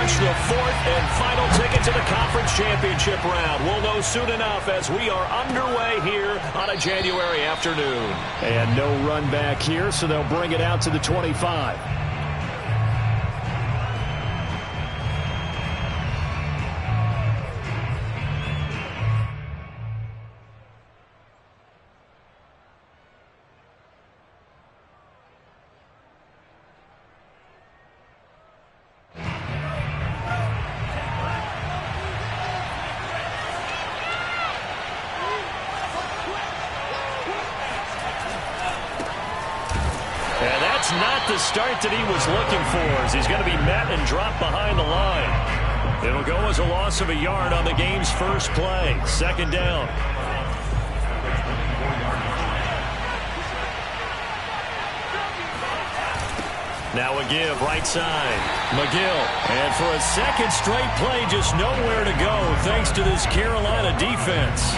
punch the fourth and final ticket to the conference championship round. We'll know soon enough as we are underway here on a January afternoon. And no run back here, so they'll bring it out to the 25. Not the start that he was looking for, as he's going to be met and dropped behind the line. It'll go as a loss of a yard on the game's first play. Second down. Now a give right side. McGill. And for a second straight play, just nowhere to go thanks to this Carolina defense.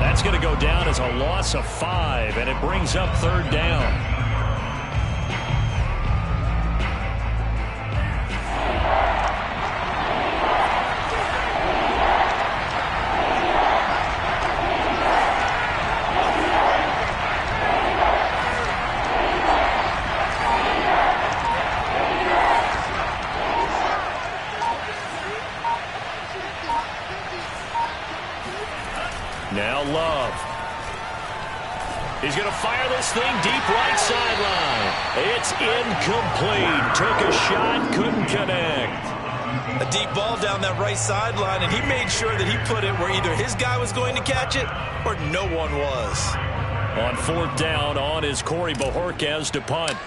That's going to go down as a loss of 5, and it brings up third down. Now Love. He's going to fire this thing deep right sideline. It's incomplete. Took a shot, couldn't connect. A deep ball down that right sideline, and he made sure that he put it where either his guy was going to catch it or no one was. On fourth down, on is Corey Bojorquez to punt.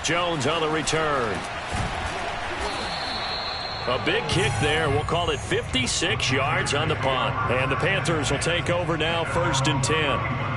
Jones on the return. A big kick there. We'll call it 56 yards on the punt. And the Panthers will take over now, 1st and 10.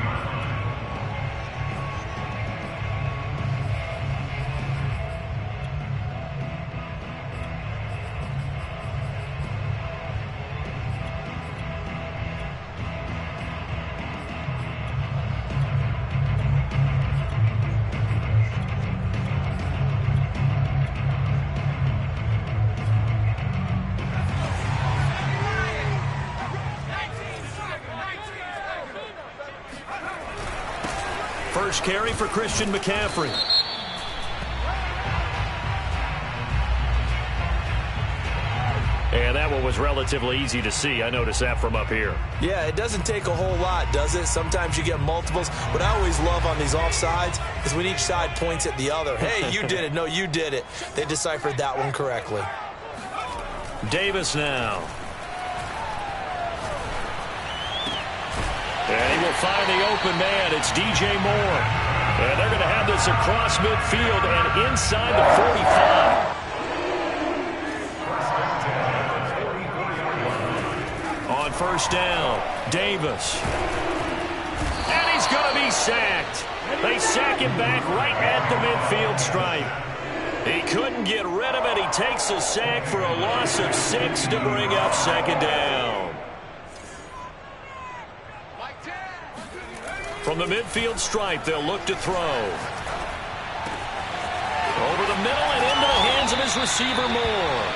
First carry for Christian McCaffrey. And that one was relatively easy to see. I noticed that from up here. Yeah, it doesn't take a whole lot, does it? Sometimes you get multiples. What I always love on these offsides is when each side points at the other. Hey, you did it. No, you did it. They deciphered that one correctly. Davis now. And he will find the open man. It's DJ Moore. And they're going to have this across midfield and inside the 45. On first down, Davis. And he's going to be sacked. They sack him back right at the midfield stripe. He couldn't get rid of it. He takes a sack for a loss of 6 to bring up second down. From the midfield stripe, they'll look to throw. Over the middle and into the hands of his receiver, Moore.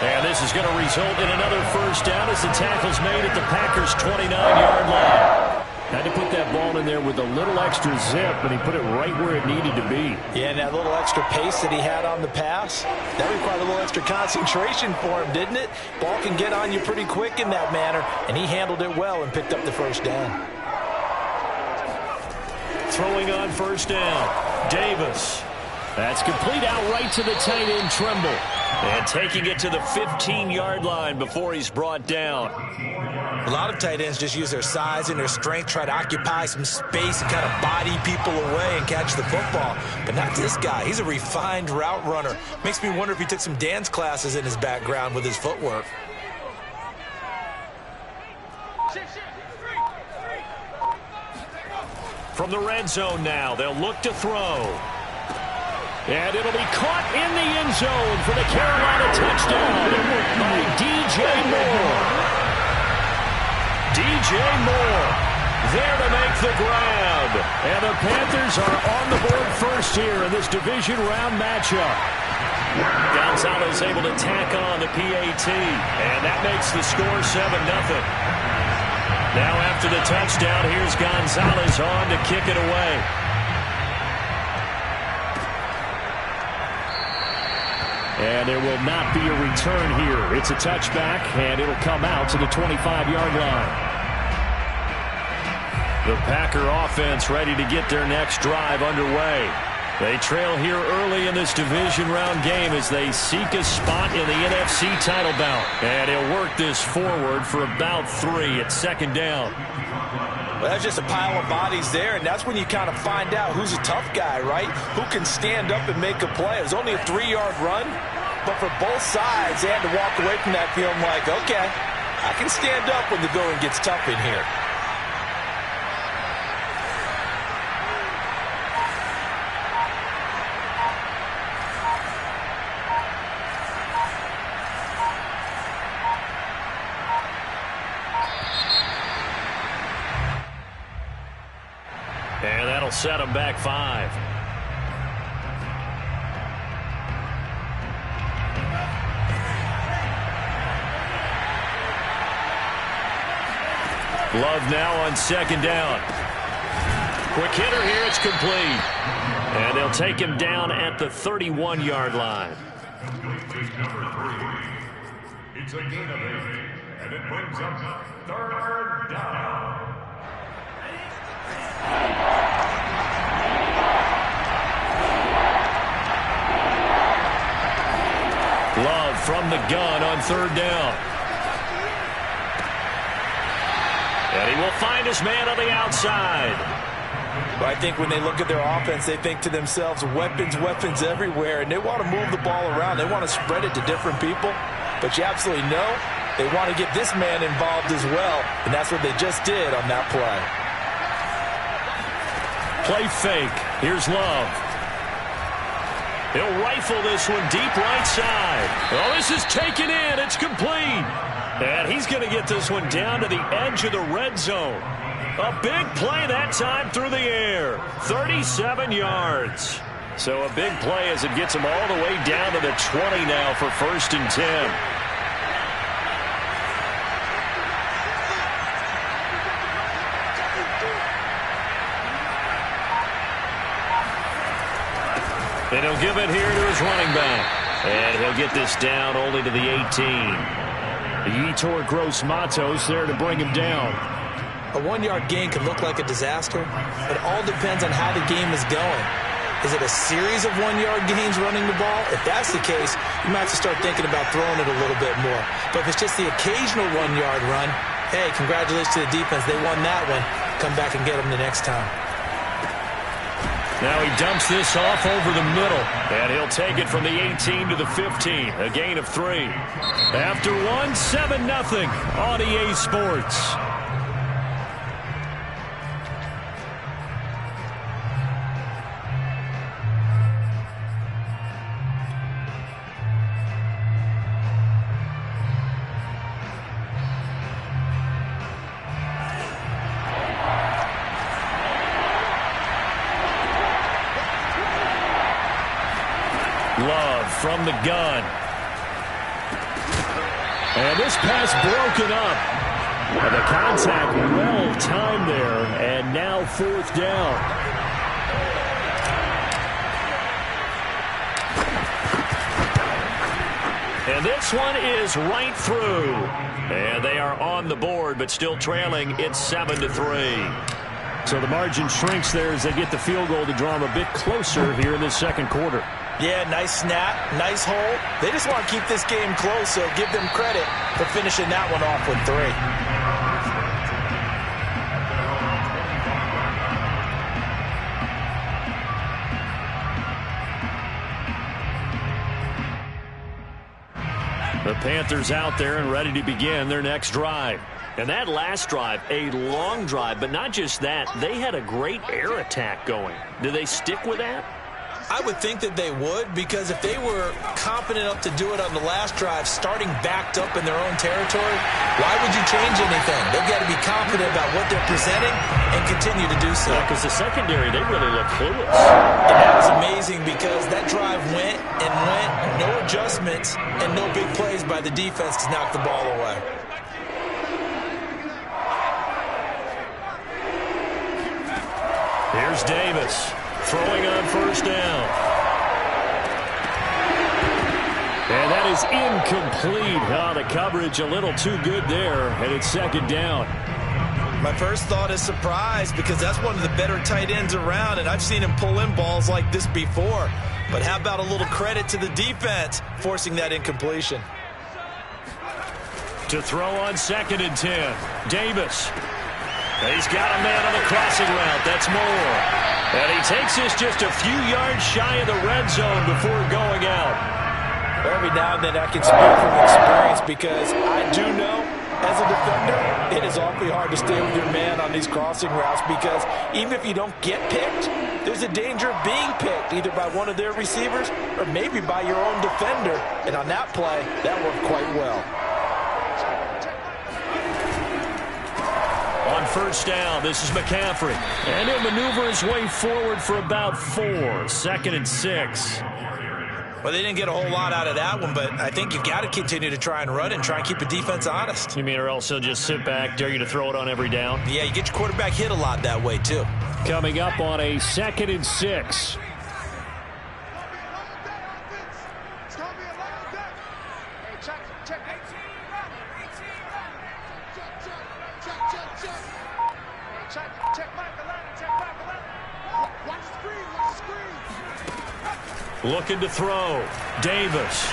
And this is going to result in another first down as the tackle's made at the Packers' 29-yard line. Had to put that ball in there with a little extra zip, and he put it right where it needed to be. Yeah, and that little extra pace that he had on the pass, that required a little extra concentration for him, didn't it? Ball can get on you pretty quick in that manner, and he handled it well and picked up the first down. Throwing on first down, Davis. That's complete out right to the tight end, Tremble. And taking it to the 15-yard line before he's brought down. A lot of tight ends just use their size and their strength, try to occupy some space and kind of body people away and catch the football. But not this guy. He's a refined route runner. Makes me wonder if he took some dance classes in his background with his footwork. From the red zone now, they'll look to throw. And it'll be caught in the end zone for the Carolina touchdown by DJ Moore. DJ Moore There to make the grab. And the Panthers are on the board first here in this division round matchup. Gonzalez able to tack on the PAT. And that makes the score 7-0. Now after the touchdown, here's Gonzalez on to kick it away. And there will not be a return here. It's a touchback, and it'll come out to the 25-yard line. The Packer offense ready to get their next drive underway. They trail here early in this division round game as they seek a spot in the NFC title bout. And he'll work this forward for about 3 at second down. Well, that's just a pile of bodies there, and that's when you kind of find out who's a tough guy, right? Who can stand up and make a play. It was only a 3-yard run, but for both sides, they had to walk away from that feeling like, okay, I can stand up when the going gets tough in here. And that'll set him back 5. Love now on second down. Quick hitter here, it's complete. And they'll take him down at the 31-yard line. It's a gain of 8, and it brings up 3rd down. Love from the gun on 3rd down. And he will find his man on the outside. But I think when they look at their offense, they think to themselves, weapons, weapons everywhere, and they want to move the ball around. They want to spread it to different people. But you absolutely know they want to get this man involved as well, and that's what they just did on that play. Play fake. Here's Love. He'll rifle this one deep right side. Oh, this is taken in. It's complete. And he's going to get this one down to the edge of the red zone. A big play that time through the air. 37 yards. So a big play as it gets him all the way down to the 20 now for 1st and 10. And he'll give it here to his running back. And he'll get this down only to the 18. Yetur Gross-Matos there to bring him down. A 1-yard gain can look like a disaster. It all depends on how the game is going. Is it a series of 1-yard gains running the ball? If that's the case, you might have to start thinking about throwing it a little bit more. But if it's just the occasional 1-yard run, hey, congratulations to the defense. They won that one. Come back and get them the next time. Now he dumps this off over the middle, and he'll take it from the 18 to the 15, a gain of 3. After one, 7-0 on EA Sports. Love from the gun. And this pass broken up. And the contact well timed there. And now 4th down. And this one is right through. And they are on the board, but still trailing. It's 7-3. So the margin shrinks there as they get the field goal to draw them a bit closer here in this second quarter. Yeah, nice snap, nice hold. They just want to keep this game close, so give them credit for finishing that one off with 3. The Panthers out there and ready to begin their next drive. And that last drive, a long drive, but not just that. They had a great air attack going. Do they stick with that? I would think that they would, because if they were confident enough to do it on the last drive, starting backed up in their own territory, why would you change anything? They've got to be confident about what they're presenting and continue to do so. Because the secondary, they really look clueless. And that was amazing because that drive went and went, no adjustments, and no big plays by the defense to knock the ball away. Here's Davis throwing on first down. And that is incomplete. The coverage a little too good there, and it's second down. My first thought is surprise, because that's one of the better tight ends around, and I've seen him pull in balls like this before. But how about a little credit to the defense forcing that incompletion? To throw on 2nd and 10. Davis. He's got a man on the crossing route. That's Moore. And he takes this just a few yards shy of the red zone before going out. Every now and then I can speak from experience, because I do know, as a defender, it is awfully hard to stay with your man on these crossing routes, because even if you don't get picked, there's a danger of being picked, either by one of their receivers or maybe by your own defender. And on that play, that worked quite well. On first down, this is McCaffrey. And he'll maneuver his way forward for about 4. 2nd and 6. Well, they didn't get a whole lot out of that one, but I think you've got to continue to try and run and try and keep the defense honest. You mean, or else he'll just sit back, dare you to throw it on every down? Yeah, you get your quarterback hit a lot that way, too. Coming up on a 2nd and 6. Looking to throw. Davis.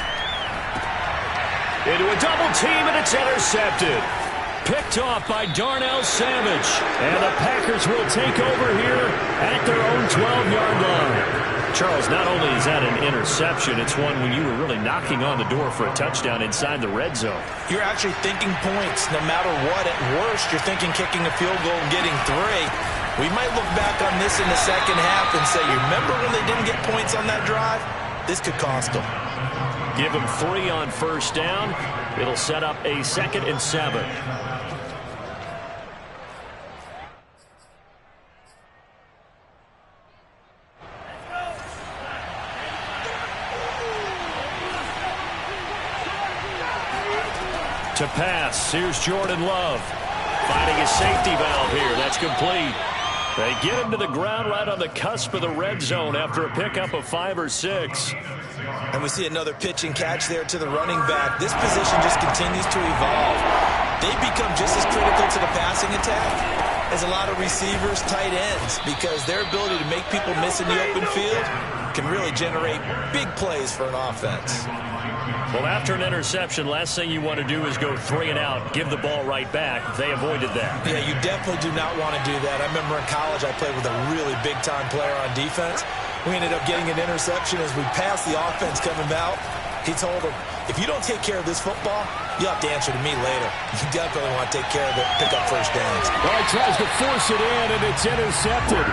Into a double team, and it's intercepted. Picked off by Darnell Savage. And the Packers will take over here at their own 12-yard line. Charles, not only is that an interception, it's one when you were really knocking on the door for a touchdown inside the red zone. You're actually thinking points no matter what. At worst, you're thinking kicking a field goal and getting 3. We might look back on this in the second half and say, you remember when they didn't get points on that drive? This could cost them. Give them 3 on first down. It'll set up a 2nd and 7. To pass, here's Jordan Love. Finding his safety valve here. That's complete. They get him to the ground right on the cusp of the red zone after a pickup of 5 or 6. And we see another pitch and catch there to the running back. This position just continues to evolve. They become just as critical to the passing attack as a lot of receivers, tight ends, because their ability to make people miss in the open field can really generate big plays for an offense. Well, after an interception, last thing you want to do is go 3 and out, give the ball right back. They avoided that. Yeah, you definitely do not want to do that. I remember in college I played with a really big-time player on defense. We ended up getting an interception as we passed the offense coming out. He told him, if you don't take care of this football, you'll have to answer to me later. You definitely want to take care of it, pick up first downs. Well, he tries to force it in, and it's intercepted.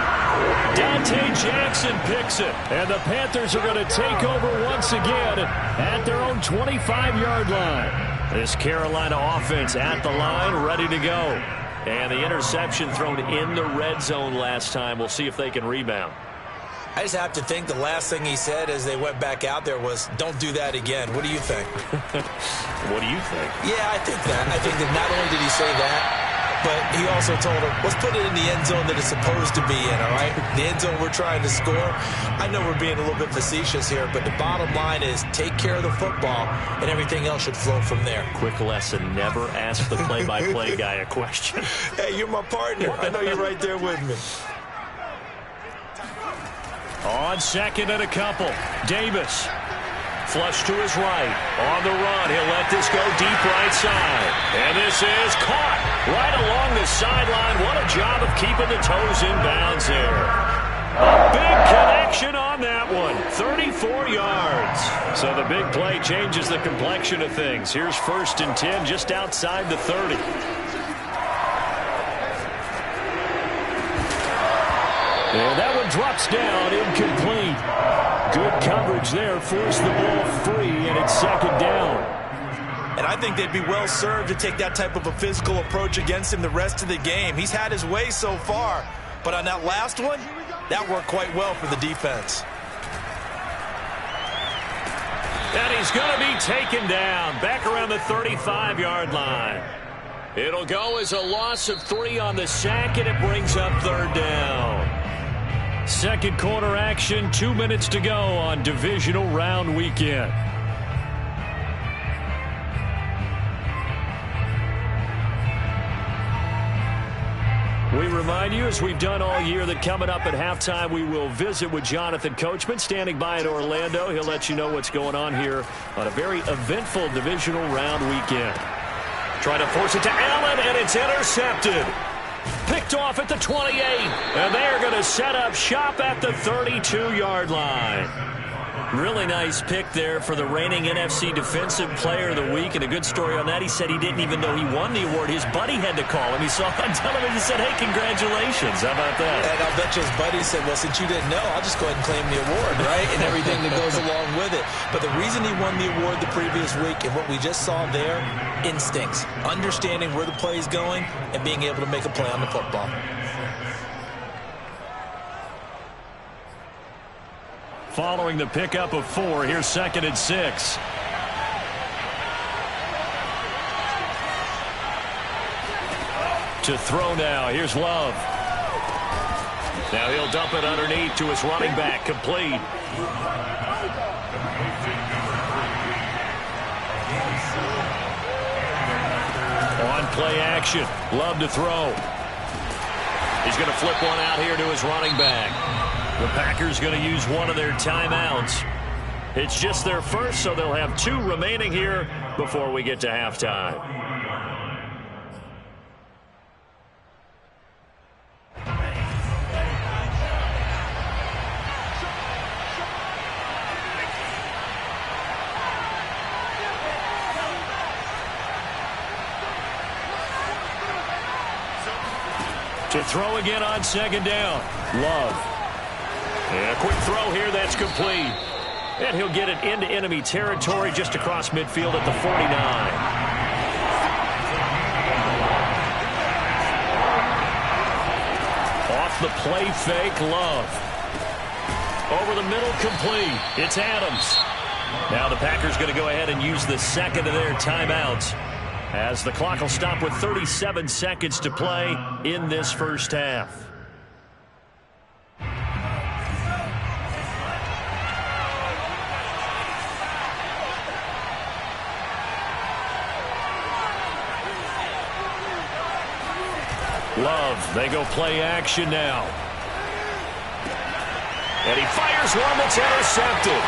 Dante Jackson picks it, and the Panthers are going to take over once again at their own 25-yard line. This Carolina offense at the line, ready to go. And the interception thrown in the red zone last time. We'll see if they can rebound. I just have to think the last thing he said as they went back out there was, don't do that again. What do you think? What do you think? Yeah, I think that. I think that not only did he say that, but he also told him, let's put it in the end zone that it's supposed to be in, all right? The end zone we're trying to score. I know we're being a little bit facetious here, but the bottom line is take care of the football, and everything else should flow from there. Quick lesson, never ask the play-by-play guy a question. Hey, you're my partner. I know you're right there with me. On 2nd and a couple, Davis. Flush to his right. On the run, he'll let this go deep right side. And this is caught right along the sideline. What a job of keeping the toes in bounds there. A big connection on that one. 34 yards. So the big play changes the complexion of things. Here's 1st and 10 just outside the 30. And that one drops down, incomplete. Good coverage there. Forced the ball free, and it's second down. And I think they'd be well served to take that type of a physical approach against him the rest of the game. He's had his way so far. But on that last one, that worked quite well for the defense. And he's going to be taken down back around the 35-yard line. It'll go as a loss of 3 on the sack, and it brings up third down. Second quarter action, 2 minutes to go on divisional round weekend. We remind you, as we've done all year, that coming up at halftime, we will visit with Jonathan Coachman, standing by in Orlando. He'll let you know what's going on here on a very eventful divisional round weekend. Trying to force it to Allen, and it's intercepted. Picked off at the 28, and they're going to set up shop at the 32-yard line. Really nice pick there for the reigning NFC Defensive Player of the Week. And a good story on that, he said he didn't even know he won the award. His buddy had to call him. He saw it on television and said, hey, congratulations. How about that? And I'll bet you his buddy said, well, since you didn't know, I'll just go ahead and claim the award, right? And everything that goes along with it. But the reason he won the award the previous week and what we just saw there, instincts, understanding where the play is going and being able to make a play on the football. Following the pickup of 4, here's 2nd and 6. To throw now, here's Love. Now he'll dump it underneath to his running back, complete. On play action, Love to throw. He's going to flip one out here to his running back. The Packers going to use one of their timeouts. It's just their first, so they'll have 2 remaining here before we get to halftime. To throw again on 2nd down. Love. And a quick throw here, that's complete. And he'll get it into enemy territory just across midfield at the 49. Off the play fake, Love. Over the middle, complete. It's Adams. Now the Packers going to go ahead and use the second of their timeouts, as the clock will stop with 37 seconds to play in this first half. Love, they go play action now. And he fires one that's intercepted.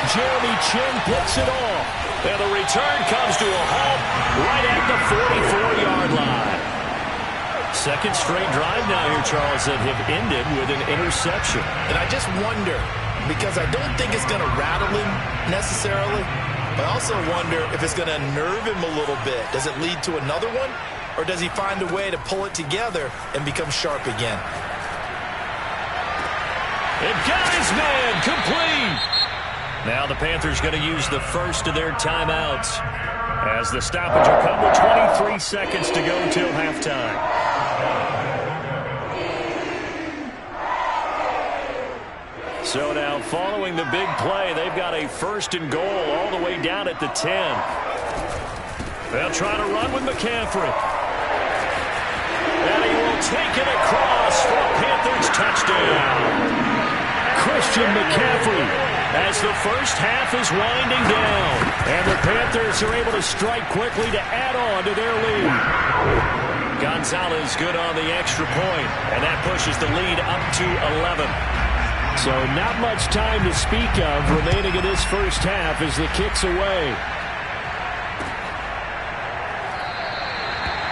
Jeremy Chinn picks it off. And the return comes to a halt right at the 44-yard line. Second straight drive now here, Charles, that have ended with an interception. And I just wonder, because I don't think it's going to rattle him necessarily, but I also wonder if it's going to nerve him a little bit. Does it lead to another one? Or does he find a way to pull it together and become sharp again? And got his man, complete. Now the Panthers going to use the first of their timeouts, as the stoppage will come with 23 seconds to go till halftime. So now following the big play, they've got a 1st and goal all the way down at the 10. They'll try to run with McCaffrey. And he will take it across for a Panthers touchdown. Christian McCaffrey, as the first half is winding down. And the Panthers are able to strike quickly to add on to their lead. Gonzalez good on the extra point, and that pushes the lead up to 11. So not much time to speak of remaining in this first half as the kick's away.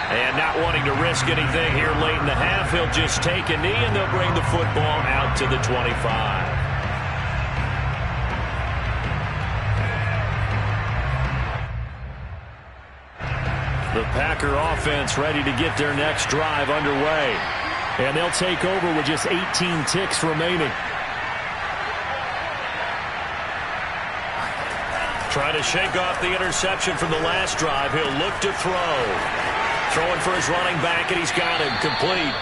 And not wanting to risk anything here late in the half, he'll just take a knee, and they'll bring the football out to the 25. The Packer offense ready to get their next drive underway. And they'll take over with just 18 ticks remaining. Trying to shake off the interception from the last drive. He'll look to throw. Throwing for his running back, and he's got him complete.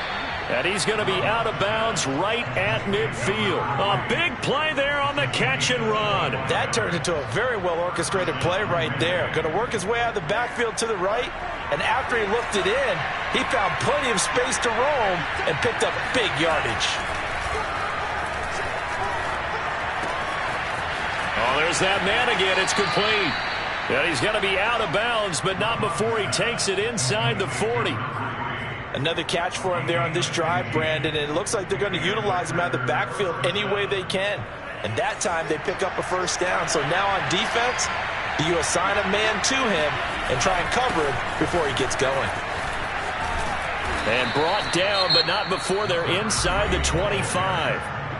And he's going to be out of bounds right at midfield. A big play there on the catch and run. That turned into a very well-orchestrated play right there. Going to work his way out of the backfield to the right, and after he looked it in, he found plenty of space to roam and picked up big yardage. Oh, there's that man again. It's complete. And he's going to be out of bounds, but not before he takes it inside the 40. Another catch for him there on this drive, Brandon, and it looks like they're going to utilize him out of the backfield any way they can. And that time they pick up a first down. So now on defense, do you assign a man to him and try and cover him before he gets going? And brought down, but not before they're inside the 25.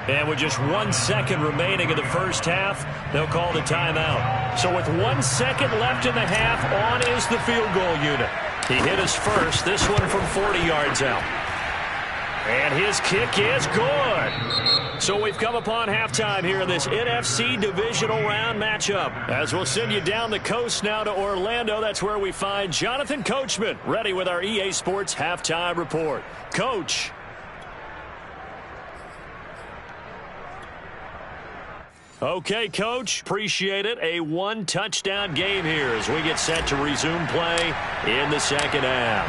And with just 1 second remaining in the first half, they'll call the timeout. So with 1 second left in the half, on is the field goal unit. He hit his first, this one from 40 yards out. And his kick is good. So we've come upon halftime here in this NFC divisional round matchup. As we'll send you down the coast now to Orlando, that's where we find Jonathan Coachman ready with our EA Sports halftime report. Coach. Okay, Coach, appreciate it. A one-touchdown game here as we get set to resume play in the second half.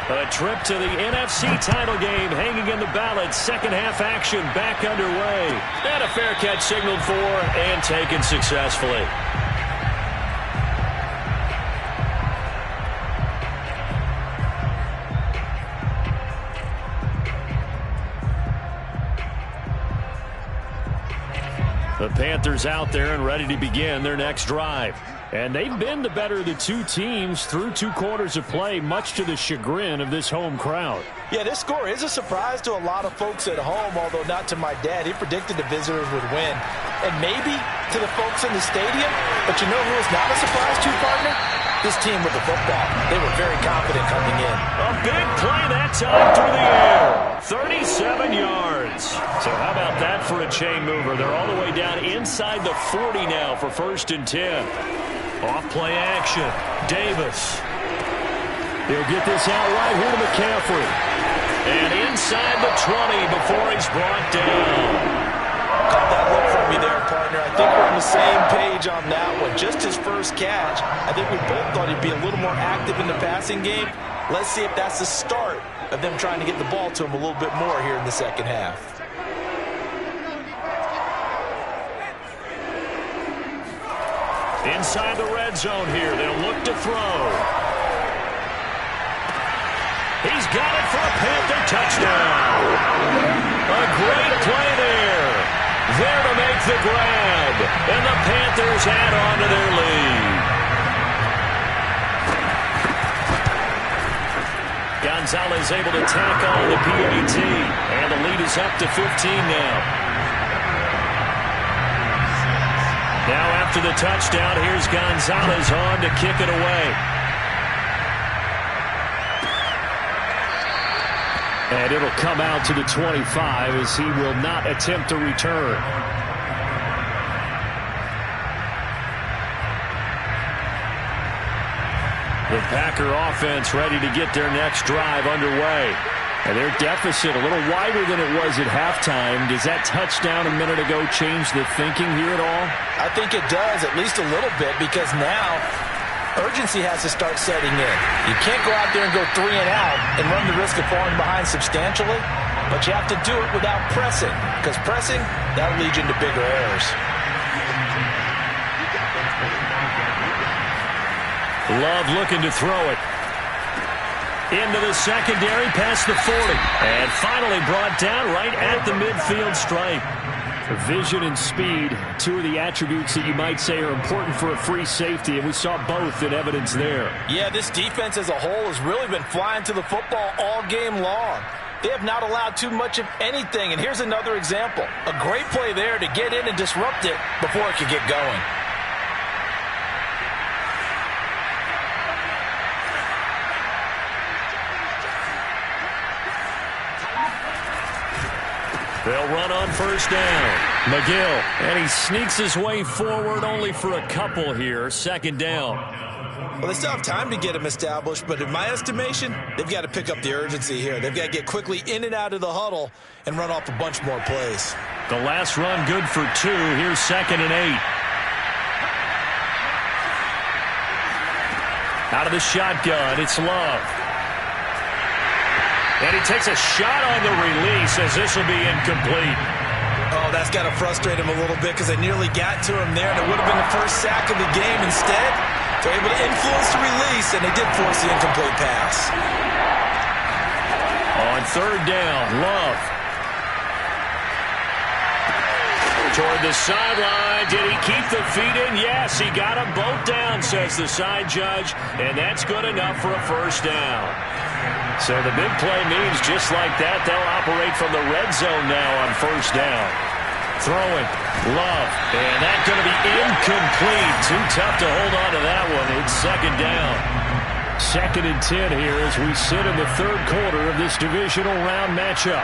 A trip to the NFC title game hanging in the balance. Second half action back underway. And a fair catch signaled for and taken successfully. The Panthers out there and ready to begin their next drive. And they've been the better of the two teams through 2 quarters of play, much to the chagrin of this home crowd. Yeah, this score is a surprise to a lot of folks at home, although not to my dad. He predicted the visitors would win. And maybe to the folks in the stadium. But you know who was not a surprise to, partner? This team with the football. They were very confident coming in. A big play that time through the air. 37 yards. So how about that for a chain mover? They're all the way down inside the 40 now for 1st and 10. Off play action. Davis. He'll get this out right here to McCaffrey. And inside the 20 before he's brought down. Caught that look for me there, partner. I think we're on the same page on that one. Just his first catch. I think we both thought he'd be a little more active in the passing game. Let's see if that's the start of them trying to get the ball to him a little bit more here in the second half. Inside the red zone here. They'll look to throw. He's got it for a Panther touchdown. A great play there. There to make the grab. And the Panthers add on to their lead. Gonzalez able to tack on the PAT. And the lead is up to 15 now. Now after the touchdown, here's Gonzalez on to kick it away. And it'll come out to the 25 as he will not attempt to return. The Packer offense ready to get their next drive underway. And their deficit a little wider than it was at halftime. Does that touchdown a minute ago change the thinking here at all? I think it does, at least a little bit, because now urgency has to start setting in. You can't go out there and go 3 and out and run the risk of falling behind substantially, but you have to do it without pressing, because pressing, that'll lead you into bigger errors. Love looking to throw it. Into the secondary, past the 40. And finally brought down right at the midfield stripe. Vision and speed, 2 of the attributes that you might say are important for a free safety, and we saw both in evidence there. Yeah, this defense as a whole has really been flying to the football all game long. They have not allowed too much of anything, and here's another example. A great play there to get in and disrupt it before it could get going. They'll run on first down. McGill, and he sneaks his way forward only for a couple here. Second down. Well, they still have time to get him established, but in my estimation, they've got to pick up the urgency here. They've got to get quickly in and out of the huddle and run off a bunch more plays. The last run good for 2. Here's 2nd and 8. Out of the shotgun, it's Love. And he takes a shot on the release as this will be incomplete. Oh, that's got to frustrate him a little bit because they nearly got to him there, and it would have been the first sack of the game. Instead, they're able to influence the release, and they did force the incomplete pass. On 3rd down, Love. Toward the sideline. Did he keep the feet in? Yes, he got them both down, says the side judge, and that's good enough for a first down. So the big play means just like that, they'll operate from the red zone now on 1st down. Throwing, Love, and that's going to be incomplete. Too tough to hold on to that one. It's 2nd down. 2nd and 10 here as we sit in the 3rd quarter of this divisional round matchup.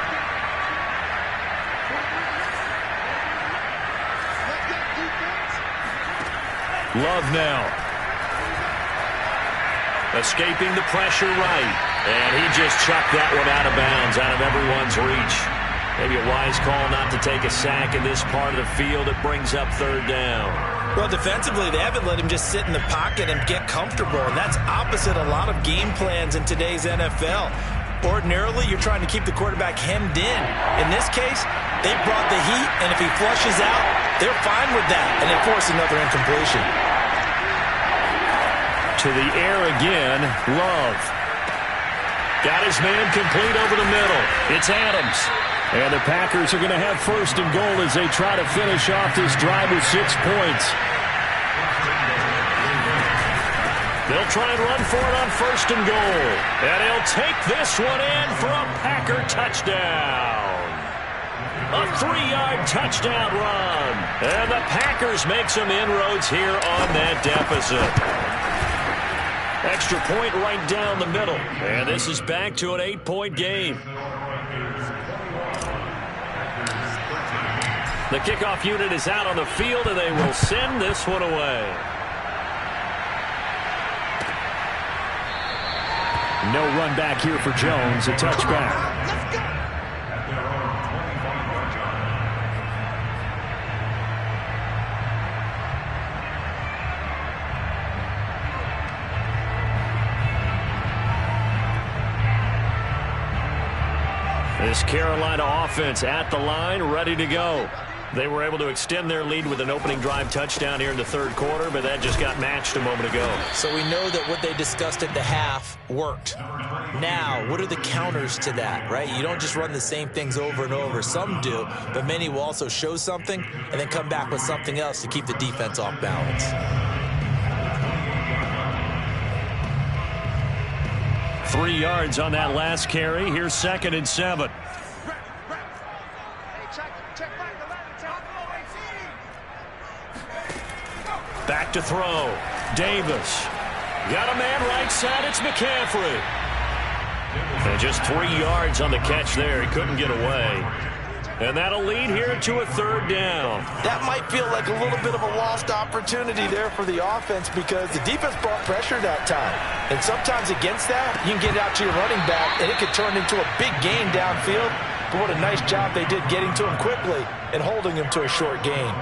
Love now. Escaping the pressure right. And he just chucked that one out of bounds, out of everyone's reach. Maybe a wise call not to take a sack in this part of the field. It brings up 3rd down. Well, defensively, they haven't let him just sit in the pocket and get comfortable, and that's opposite a lot of game plans in today's NFL. Ordinarily, you're trying to keep the quarterback hemmed in. In this case, they brought the heat, and if he flushes out, they're fine with that, and they force another incompletion. To the air again, Love. Got his man complete over the middle. It's Adams. And the Packers are going to have 1st and goal as they try to finish off this drive with 6 points. They'll try and run for it on 1st and goal. And he'll take this one in for a Packer touchdown. A 3-yard touchdown run. And the Packers make some inroads here on that deficit. Extra point right down the middle. And this is back to an 8-point game. The kickoff unit is out on the field, and they will send this one away. No run back here for Jones. A touchback. This Carolina offense at the line, ready to go. They were able to extend their lead with an opening drive touchdown here in the 3rd quarter, but that just got matched a moment ago. So we know that what they discussed at the half worked. Now, what are the counters to that, right? You don't just run the same things over and over. Some do, but many will also show something and then come back with something else to keep the defense off balance. 3 yards on that last carry. Here's 2nd and 7. Back to throw. Davis. Got a man right side. It's McCaffrey. And just 3 yards on the catch there. He couldn't get away. And that'll lead here to a 3rd down. That might feel like a little bit of a lost opportunity there for the offense because the defense brought pressure that time. And sometimes against that, you can get it out to your running back, and it could turn into a big gain downfield. But what a nice job they did getting to him quickly and holding him to a short gain.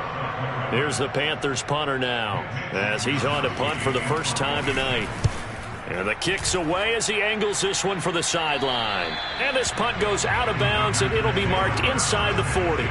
Here's the Panthers punter now as he's on to punt for the first time tonight. And the kick's away as he angles this one for the sideline. And this punt goes out of bounds, and it'll be marked inside the 40.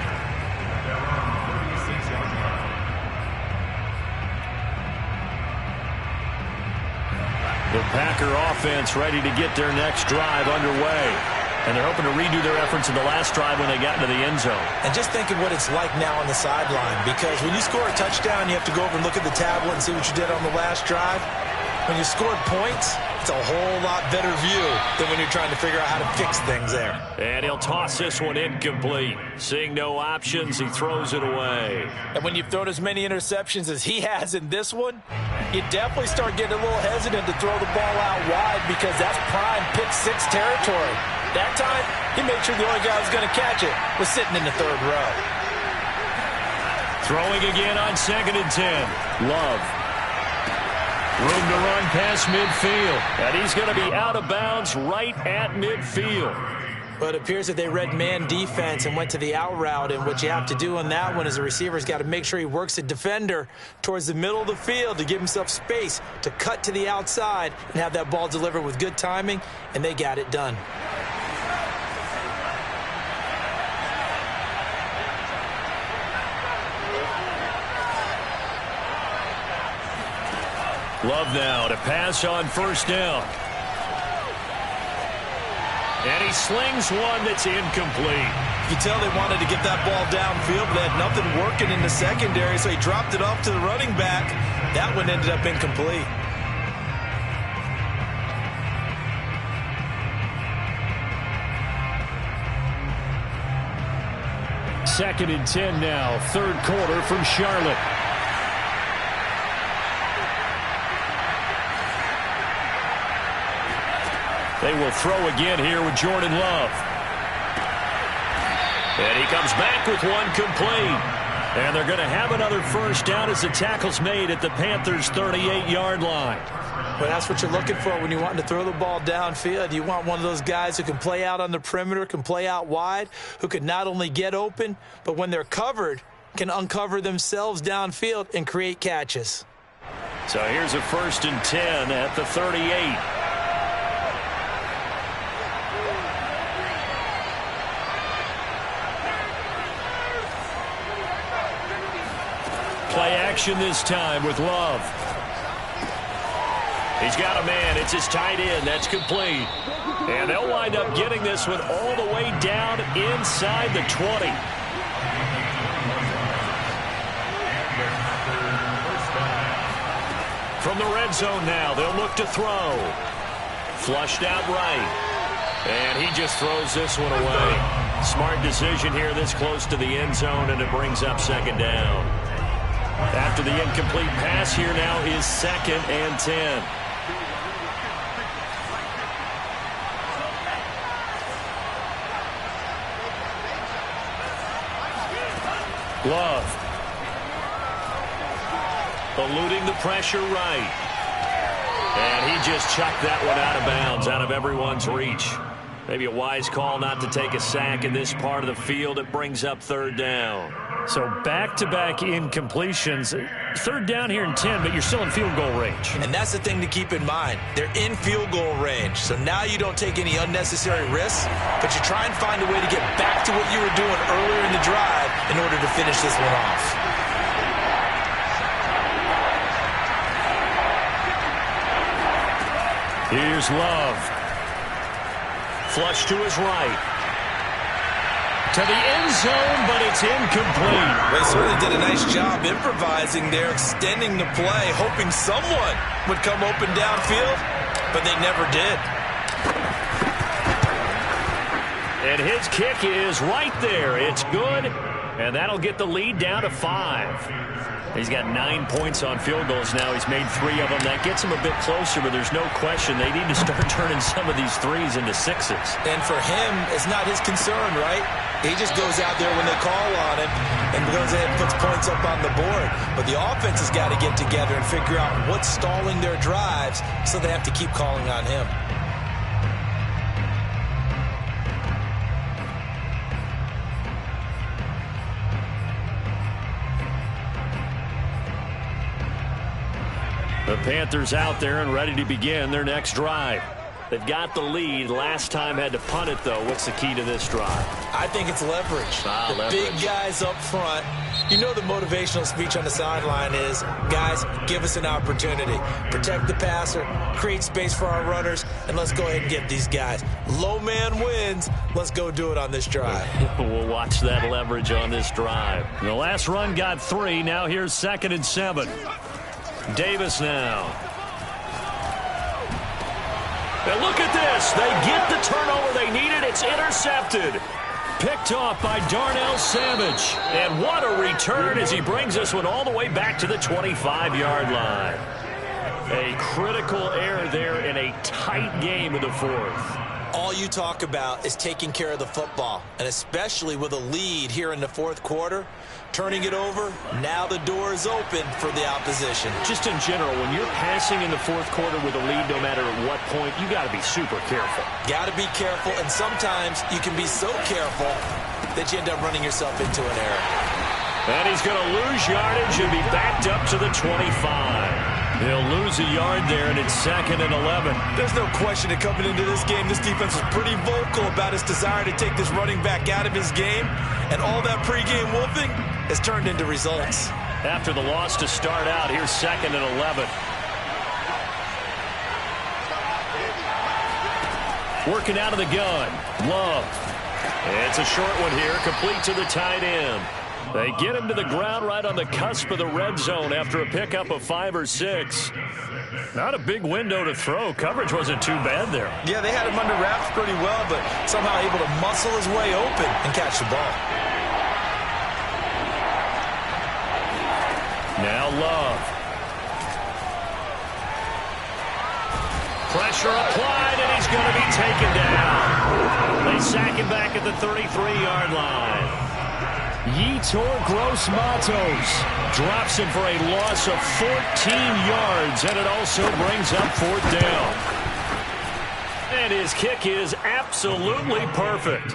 The Packer offense ready to get their next drive underway. And they're hoping to redo their efforts in the last drive when they got into the end zone. And just think of what it's like now on the sideline, because when you score a touchdown, you have to go over and look at the tablet and see what you did on the last drive. When you scored points, it's a whole lot better view than when you're trying to figure out how to fix things there. And he'll toss this one incomplete. Seeing no options, he throws it away. And when you've thrown as many interceptions as he has in this one, you definitely start getting a little hesitant to throw the ball out wide because that's prime pick-six territory. That time, he made sure the only guy who was going to catch it was sitting in the 3rd row. Throwing again on 2nd and 10. Love. Room to run past midfield. And he's going to be out of bounds right at midfield. Well, it appears that they read man defense and went to the out route. And what you have to do on that one is the receiver's got to make sure he works the defender towards the middle of the field to give himself space to cut to the outside and have that ball delivered with good timing. And they got it done. Love now to pass on 1st down. And he slings one that's incomplete. You tell they wanted to get that ball downfield, but they had nothing working in the secondary, so he dropped it off to the running back. That one ended up incomplete. Second and 10 now, 3rd quarter from Charlotte. They will throw again here with Jordan Love. And he comes back with one complete. And they're going to have another 1st down as the tackle's made at the Panthers' 38-yard line. Well, that's what you're looking for when you're wanting to throw the ball downfield. You want one of those guys who can play out on the perimeter, can play out wide, who can not only get open, but when they're covered, can uncover themselves downfield and create catches. So here's a 1st and 10 at the 38. Play action this time with Love. He's got a man. It's his tight end. That's complete. And they'll wind up getting this one all the way down inside the 20. From the red zone now, they'll look to throw. Flushed out right. And he just throws this one away. Smart decision here this close to the end zone, and it brings up 2nd down. After the incomplete pass, here now is 2nd and 10. Love. Eluding the pressure right. And he just chucked that one out of bounds, out of everyone's reach. Maybe a wise call not to take a sack in this part of the field. It brings up 3rd down. So back-to-back incompletions. 3rd down here in 10, but you're still in field goal range. And that's the thing to keep in mind. They're in field goal range. So now you don't take any unnecessary risks, but you try and find a way to get back to what you were doing earlier in the drive in order to finish this one off. Here's Love. Flush to his right. To the end zone, but it's incomplete. They certainly did a nice job improvising there, extending the play, hoping someone would come open downfield, but they never did. And his kick is right there. It's good, and that'll get the lead down to 5. He's got 9 points on field goals now. He's made 3 of them. That gets him a bit closer, but there's no question they need to start turning some of these 3s into 6s. And for him, it's not his concern, right? He just goes out there when they call on him and goes ahead and puts points up on the board. But the offense has got to get together and figure out what's stalling their drives, so they have to keep calling on him. The Panthers out there and ready to begin their next drive. They've got the lead. Last time had to punt it, though. What's the key to this drive? I think it's leverage. The big guys up front. You know the motivational speech on the sideline is, guys, give us an opportunity. Protect the passer, create space for our runners, and let's go ahead and get these guys. Low man wins. Let's go do it on this drive. We'll watch that leverage on this drive. The last run got 3. Now here's 2nd and 7. Davis now. And look at this. They get the turnover they needed. It's intercepted. Picked off by Darnell Savage. And what a return as he brings this one all the way back to the 25-yard line. A critical error there in a tight game in the 4th. All you talk about is taking care of the football, and especially with a lead here in the fourth quarter, turning it over, now the door is open for the opposition. Just in general, when you're passing in the fourth quarter with a lead, no matter at what point, you got to be super careful. Got to be careful, and sometimes you can be so careful that you end up running yourself into an error. And he's going to lose yardage and be backed up to the 25. He'll lose a yard there, and it's 2nd and 11. There's no question that coming into this game, this defense was pretty vocal about its desire to take this running back out of his game, and all that pregame wolfing has turned into results. After the loss to start out, here's 2nd and 11. Working out of the gun, Love. It's a short one here, complete to the tight end. They get him to the ground right on the cusp of the red zone after a pickup of 5 or 6. Not a big window to throw. Coverage wasn't too bad there. Yeah, they had him under wraps pretty well, but somehow able to muscle his way open and catch the ball. Now Love. Pressure applied, and he's going to be taken down. They sack him back at the 33-yard line. Yetur Gross-Matos drops him for a loss of 14 yards, and it also brings up 4th down. And his kick is absolutely perfect.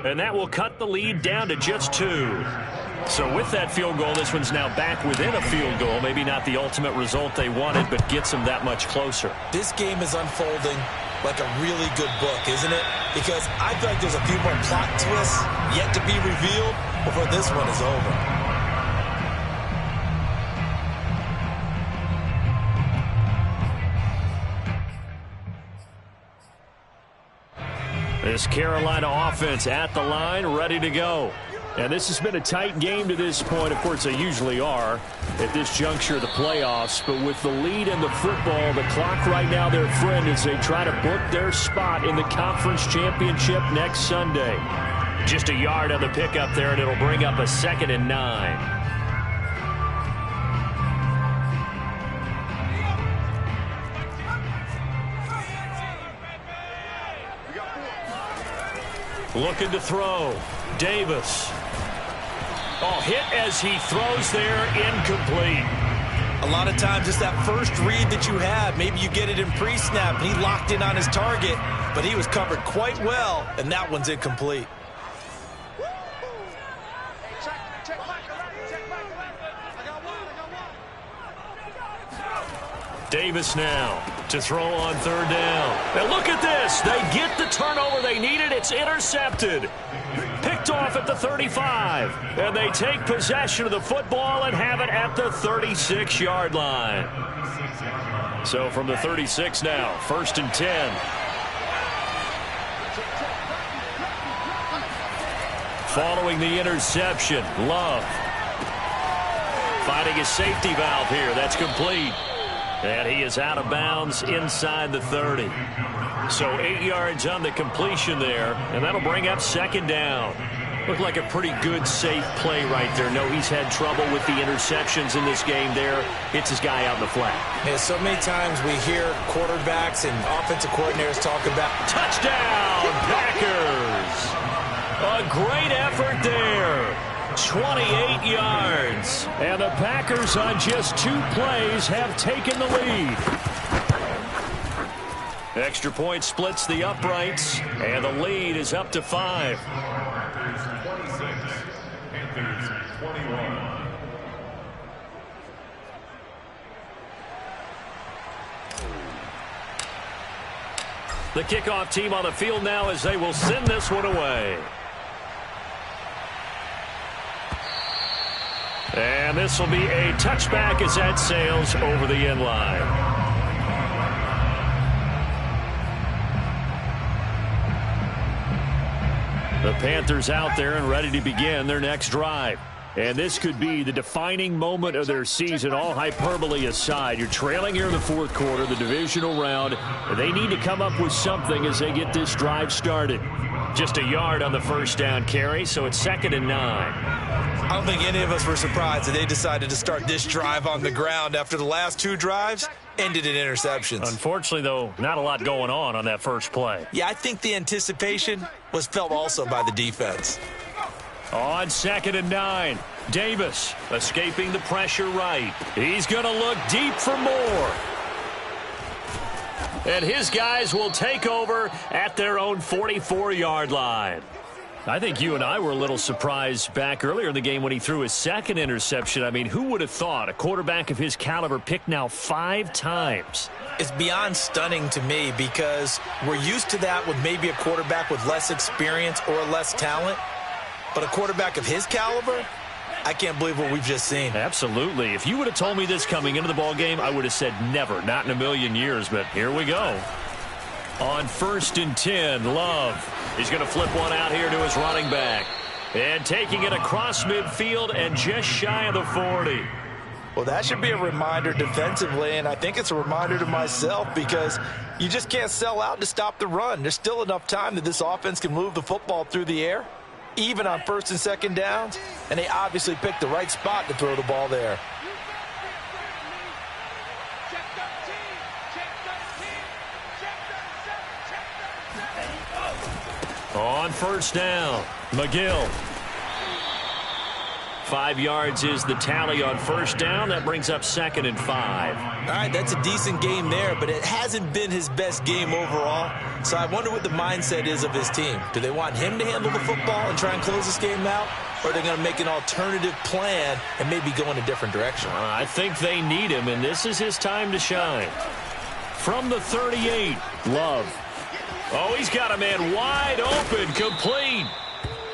And that will cut the lead down to just 2. So with that field goal, this one's now back within a field goal. Maybe not the ultimate result they wanted, but gets them that much closer. This game is unfolding like a really good book, isn't it? Because I feel like there's a few more plot twists yet to be revealed before this one is over. This Carolina offense at the line, ready to go. And this has been a tight game to this point. Of course, they usually are at this juncture of the playoffs. But with the lead in the football, the clock right now their friend as they try to book their spot in the conference championship next Sunday. Just a yard on the pickup there, and it'll bring up a 2nd and 9. Looking to throw. Davis. Oh, hit as he throws there, incomplete. A lot of times it's that first read that you have. Maybe you get it in pre-snap, and he locked in on his target, but he was covered quite well, and that one's incomplete. Davis now to throw on 3rd down. And look at this. They get the turnover they needed. It's intercepted. Picked off at the 35. And they take possession of the football and have it at the 36-yard line. So from the 36 now, 1st and 10. Following the interception, Love. Finding his safety valve here. That's complete. And he is out of bounds inside the 30. So 8 yards on the completion there, and that'll bring up 2nd down. Looked like a pretty good, safe play right there. No, he's had trouble with the interceptions in this game there. Hits his guy out in the flat. Yeah, so many times we hear quarterbacks and offensive coordinators talk about touchdown, Packers. A great effort there. 28 yards. And the Packers on just 2 plays have taken the lead. Extra point splits the uprights, and the lead is up to 5. Panthers 26, Panthers 21. The kickoff team on the field now as they will send this one away. And this will be a touchback as that sails over the end line. The Panthers out there and ready to begin their next drive. And this could be the defining moment of their season, all hyperbole aside. You're trailing here in the fourth quarter, the divisional round. They need to come up with something as they get this drive started. Just a yard on the first down carry, so it's 2nd and 9. I don't think any of us were surprised that they decided to start this drive on the ground after the last 2 drives ended in interceptions. Unfortunately, though, not a lot going on that first play. Yeah, I think the anticipation was felt also by the defense. On 2nd and 9, Davis escaping the pressure right. He's going to look deep for more. And his guys will take over at their own 44-yard line. I think you and I were a little surprised back earlier in the game when he threw his 2nd interception. I mean, who would have thought a quarterback of his caliber picked now 5 times? It's beyond stunning to me because we're used to that with maybe a quarterback with less experience or less talent. But a quarterback of his caliber, I can't believe what we've just seen. Absolutely. If you would have told me this coming into the ball game, I would have said never, not in a million years. But here we go. On 1st and 10, Love. He's going to flip one out here to his running back. And taking it across midfield and just shy of the 40. Well, that should be a reminder defensively, and I think it's a reminder to myself because you just can't sell out to stop the run. There's still enough time that this offense can move the football through the air, even on 1st and 2nd downs, and they obviously picked the right spot to throw the ball there. On 1st down, McGill. 5 yards is the tally on 1st down. That brings up 2nd and 5. All right, that's a decent game there, but it hasn't been his best game overall. So I wonder what the mindset is of his team. Do they want him to handle the football and try and close this game out? Or are they going to make an alternative plan and maybe go in a different direction? I think they need him, and this is his time to shine. From the 38, Love. Oh, he's got a man wide open, complete.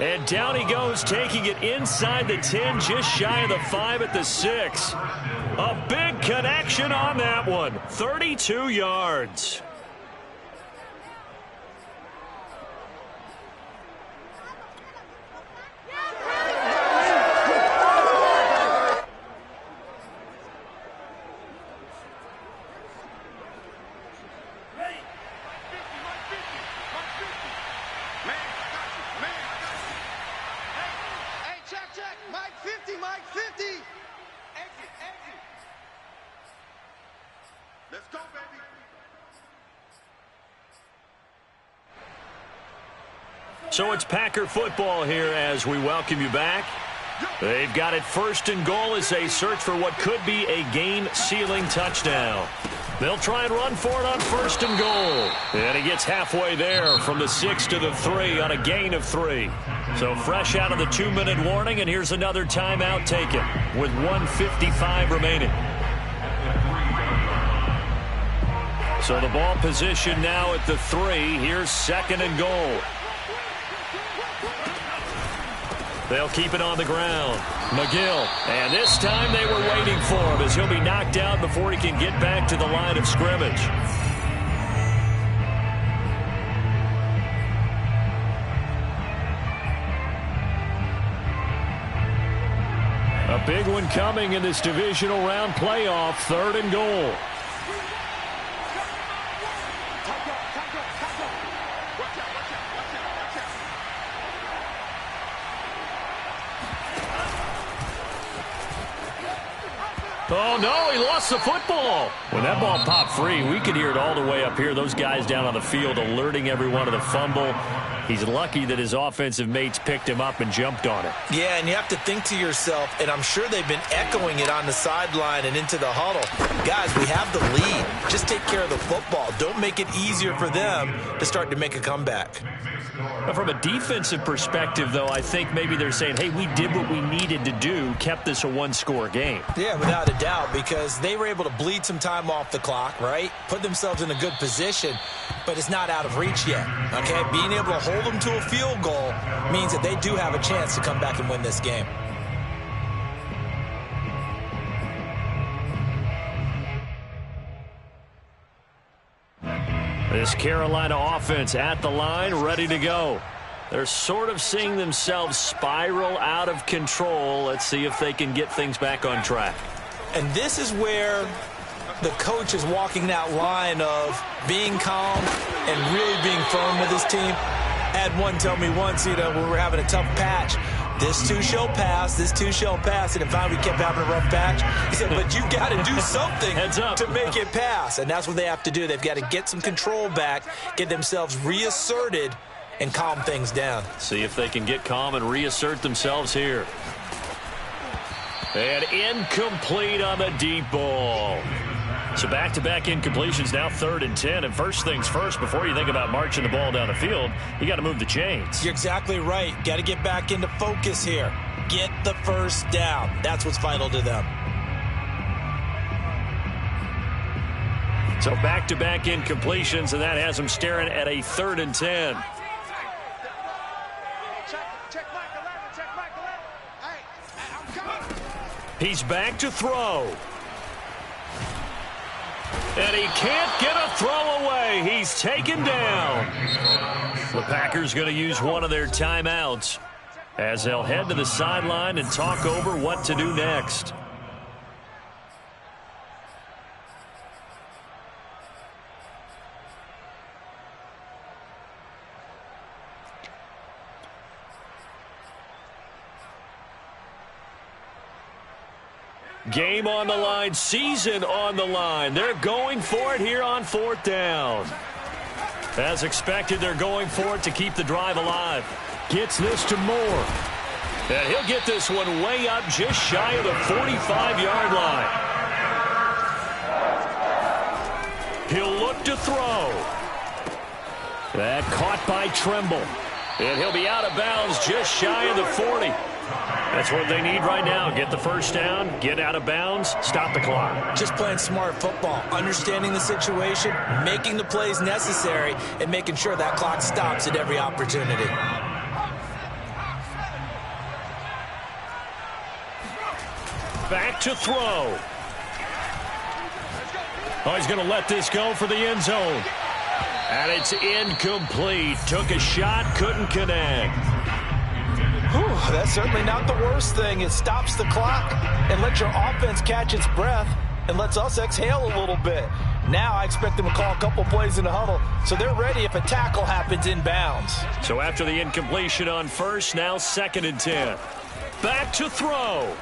And down he goes, taking it inside the 10, just shy of the 5 at the 6. A big connection on that one. 32 yards. So it's Packer football here as we welcome you back. They've got it 1st and goal as they search for what could be a game-sealing touchdown. They'll try and run for it on 1st and goal. And he gets halfway there from the 6 to the 3 on a gain of 3. So fresh out of the 2-minute warning, and here's another timeout taken with 1:55 remaining. So the ball position now at the 3. Here's 2nd and goal. They'll keep it on the ground. McGill. And this time they were waiting for him as he'll be knocked out before he can get back to the line of scrimmage. A big one coming in this divisional round playoff. 3rd and goal. Oh, no, he lost the football. When that ball popped free, we could hear it all the way up here. Those guys down on the field alerting everyone of the fumble. He's lucky that his offensive mates picked him up and jumped on it. Yeah, and you have to think to yourself, and I'm sure they've been echoing it on the sideline and into the huddle. Guys, we have the lead. Just take care of the football. Don't make it easier for them to start to make a comeback. From a defensive perspective, though, I think maybe they're saying, hey, we did what we needed to do, kept this a one-score game. Yeah, without a doubt, because they were able to bleed some time off the clock, right? Put themselves in a good position, but it's not out of reach yet, okay? Being able to hold them to a field goal means that they do have a chance to come back and win this game. This Carolina offense at the line, ready to go. They're sort of seeing themselves spiral out of control. Let's see if they can get things back on track. And this is where the coach is walking that line of being calm and really being firm with his team. had one tell me once, when we were having a tough patch, this too shall pass, this too shall pass. And if we kept having a rough patch, he said, but you got to do something to make it pass. And that's what they have to do. They've got to get some control back, get themselves reasserted, and calm things down. See if they can get calm and reassert themselves here. And incomplete on the deep ball. So back-to-back incompletions, now 3rd and 10. And first things first, before you think about marching the ball down the field, you got to move the chains. You're exactly right. Got to get back into focus here. Get the first down. That's what's vital to them. So back-to-back incompletions, and that has them staring at a 3rd and 10. He's back to throw. And he can't get a throw away. He's taken down. The Packers going to use one of their timeouts as they'll head to the sideline and talk over what to do next. Game on the line, season on the line. They're going for it here on 4th down. As expected, they're going for it to keep the drive alive. Gets this to Moore. And he'll get this one way up just shy of the 45-yard line. He'll look to throw. That caught by Tremble. And he'll be out of bounds just shy of the 40. That's what they need right now. Get the first down, get out of bounds, stop the clock. Just playing smart football, understanding the situation, making the plays necessary, and making sure that clock stops at every opportunity. Back to throw. Oh, he's going to let this go for the end zone. And it's incomplete. Took a shot, couldn't connect. Whew, that's certainly not the worst thing. It stops the clock and lets your offense catch its breath and lets us exhale a little bit. Now I expect them to call a couple plays in the huddle so they're ready if a tackle happens inbounds. So after the incompletion on first, now 2nd and 10. Back to throw.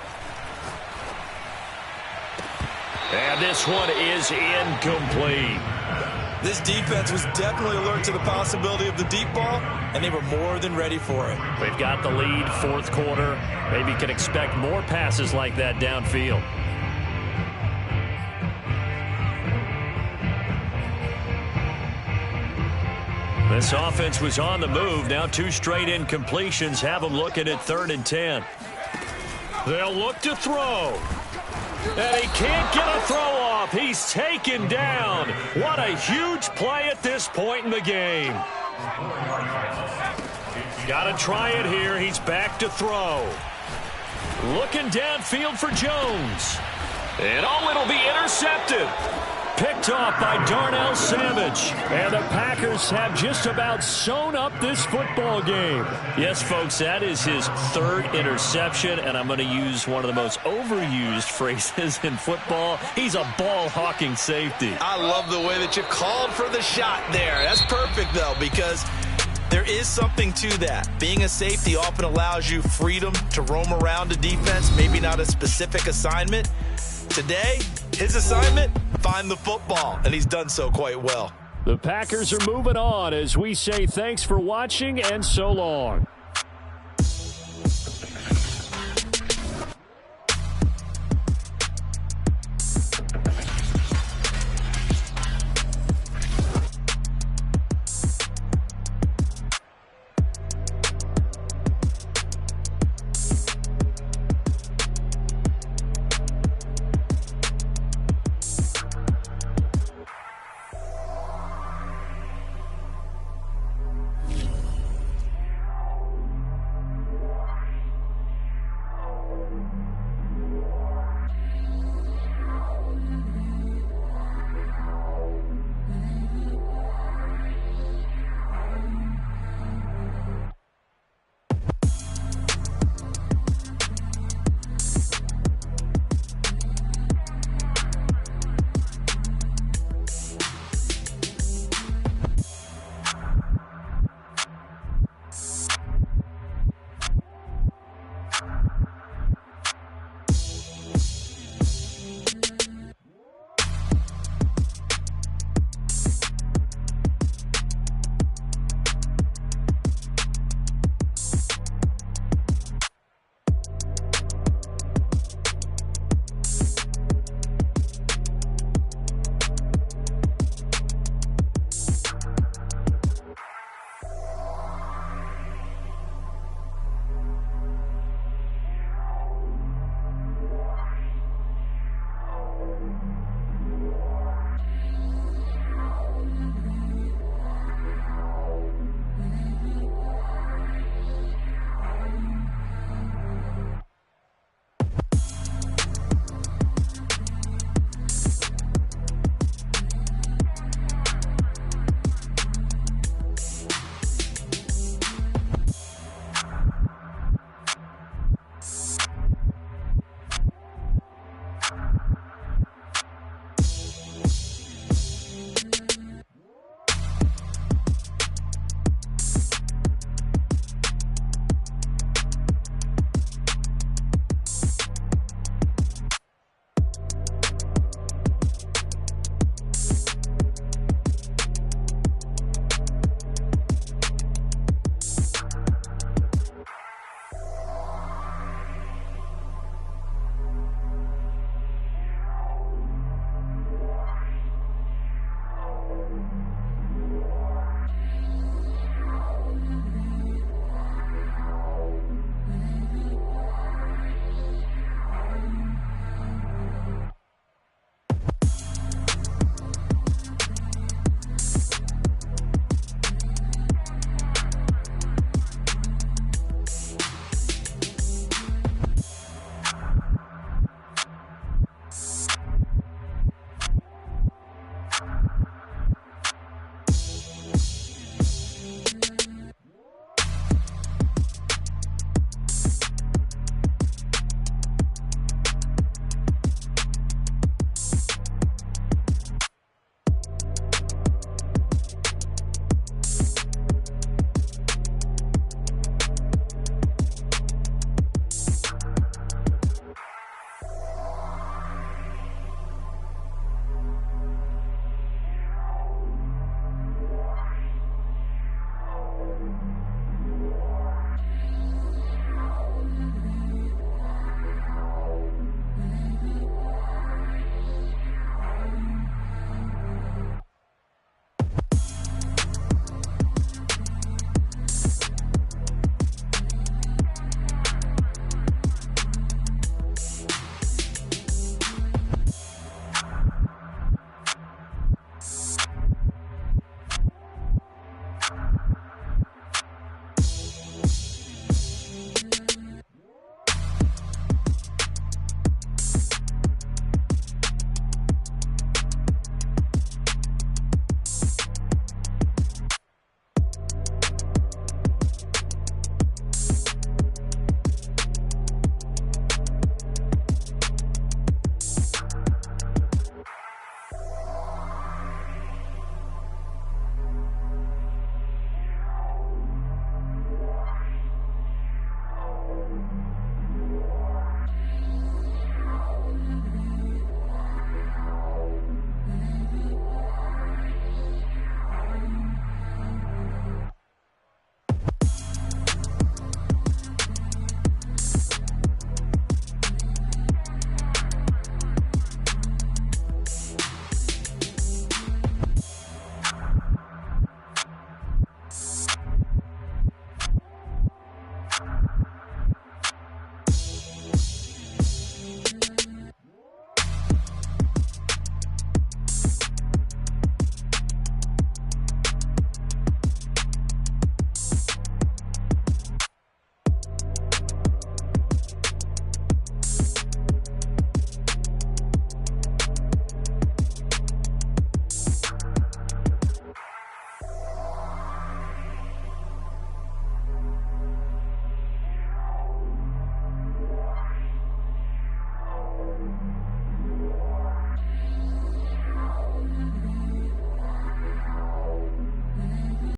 And this one is incomplete. This defense was definitely alert to the possibility of the deep ball, and they were more than ready for it. They've got the lead, 4th quarter. Maybe can expect more passes like that downfield. This offense was on the move. Now 2 straight incompletions have them looking at 3rd and 10. They'll look to throw. And he can't get a throw off. He's taken down. What a huge play at this point in the game. Got to try it here. He's back to throw. Looking downfield for Jones. And oh, it'll be intercepted. Picked off by Darnell Savage. And the Packers have just about sewn up this football game. Yes, folks, that is his 3rd interception, and I'm going to use one of the most overused phrases in football. He's a ball-hawking safety. I love the way that you called for the shot there. That's perfect, though, because there is something to that. Being a safety often allows you freedom to roam around a defense, maybe not a specific assignment. Today, his assignment, find the football, and he's done so quite well. The Packers are moving on as we say thanks for watching and so long.